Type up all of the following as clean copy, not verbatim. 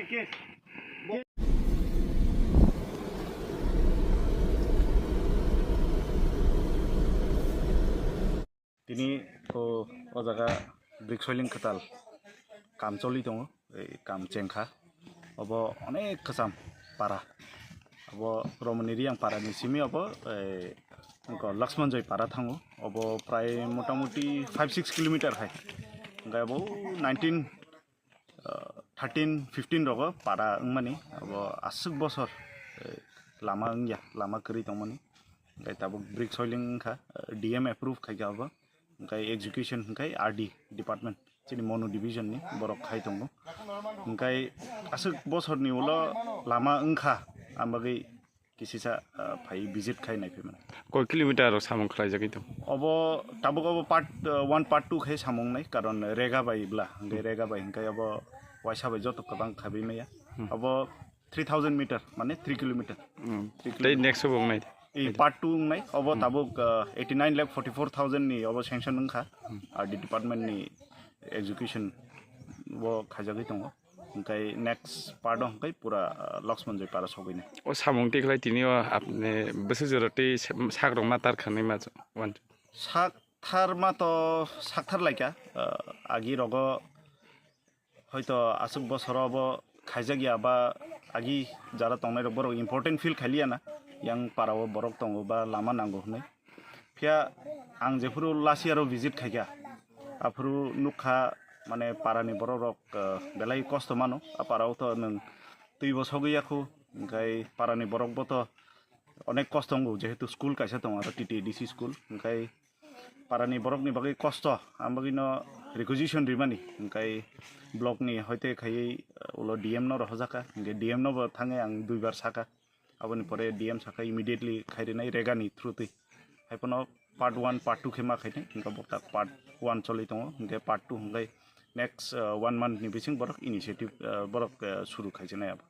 Tini ko o jaga brick soiling khatal kam choli dong ei kam chengkha obo onek khasam para obo romaniri ang para ni simi obo ko Lakshman Joy para thango obo pray motamuti 5-6 kilometer hai ngai obo 13-15 rogo para ngmani obo asuk bosor lama ngya lama kri tongmani ngai tabo brick soiling kha DM approve khai obo ngai execution ngai RD department chini mono division ni borok khai tongo ngai asuk bosor ni ulo lama ngkha ambagai kisisa phai visit khai nai pheman koi kilometer samong khlai jagi to obo tabuk obo part 1 part 2 khai samong nai karon rega bai bla ngai rega bai ngai obo waisa bai joto kabang khabi meya obo 3000 meter mane 3 kilometer tei next bong nai part 2 nai obo tabuk 89,44,000 ni obo sanction ngkha RD department ni execution wo khajagi tongo ngai next part of ngai pura Lakshman Joy para sogine o samong te khlai tini apne besu jorate sagrong ma tar khani ma wan sak thar ma to sak thar laika agi rogo hoyto asuk bosor obo khaijagi ba agi jara tongnai ro borok important feel khaliya na yang parao borok tongo ba lama nango hnai phia ang jefuru last year visit khaigya afuru nukha মানে পারানি বড় rock বেলাই কষ্ট মানো পারাও তো নং 2 বছর গইয়াখু ওমফাই পারানি বরক বত অনেক কষ্ট হঙ্গো যেহেতু স্কুল কাইসা দङ আর TTDC স্কুল ওমফাই পারানি বরকনি বাগै কষ্ট আমবাগিনো রিকুইজিশন রিমানি ওমফাই ব্লকনি হইতে খাই উলো DM ন রহজাকা DM ন থাঙে আং দুইবার সাকা আবনি পরে DM সাকা ইমিডিয়েটলি খাইরেনাই রেগানি থ্রুতে হাইপনো part 1 part 2 খেমা খাইনে ইনকা বটা part 1 চলি দङ ওমফাই part 2 ওমফাই next 1 month ni bising borok initiative borok suru khaijana ab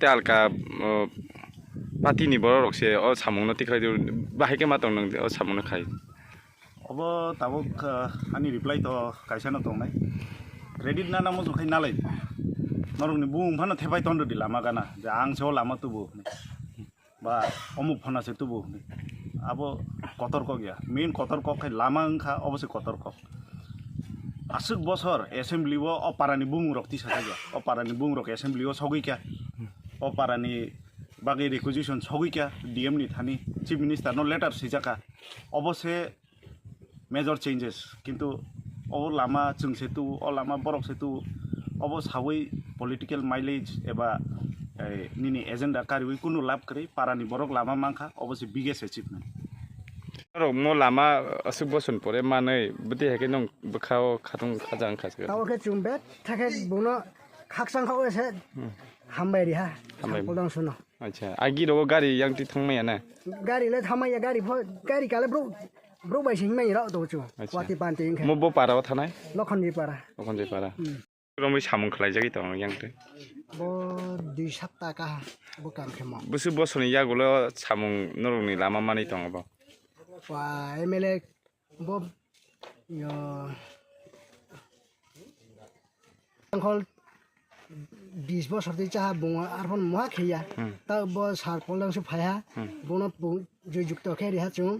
te alka pati ni borok se o samong no tikhai bahai ke ma tong nang o samong no khai obo tabuk ani reply to kaisa no tong nai credit na namo khai nalai norong ni bung phana thebai tondo di lama gana ja ang so lama tubu ba omuk phana se tubu abo kotor ko gya main kotor ko khai lama ngkha obose kotor ko asuk bosor assembly wo oparani bung rok ti saja oparani bung rok assembly wo sogui kya oparani bagi requisition sogui kya DM ni thani chief minister no letter sijaka obose major changes kintu o lama chungsetu o lama borok setu obo sawai political mileage eba nini agenda kariwi kunu lab kari parani borok lama mangkha obose biggest achievement ro mo lama asuk boson pore manai bute heke nong bkhao khatung khajang khasga taw ke chumbe thake buno khaksang khau ese hambai ri ha podang suno acha agi ro gari yang ti thangmai na gari le thamai ya gari kale bro bai sing mai ra to chu wati pan te mo bo para thanai lokhon ji para romoi samong khlai jagi to yang te bo 2 sapta ka bo kam khema busu bosoni yagulo samong noroni lama mani tong ba wa MLA bo yo angkol 20 বছর দি চাহা বুঙা আর von মহা খেয়া তা ব সার পলং সু ফায়া বুনো জয় যুক্ত খেরি হা চুং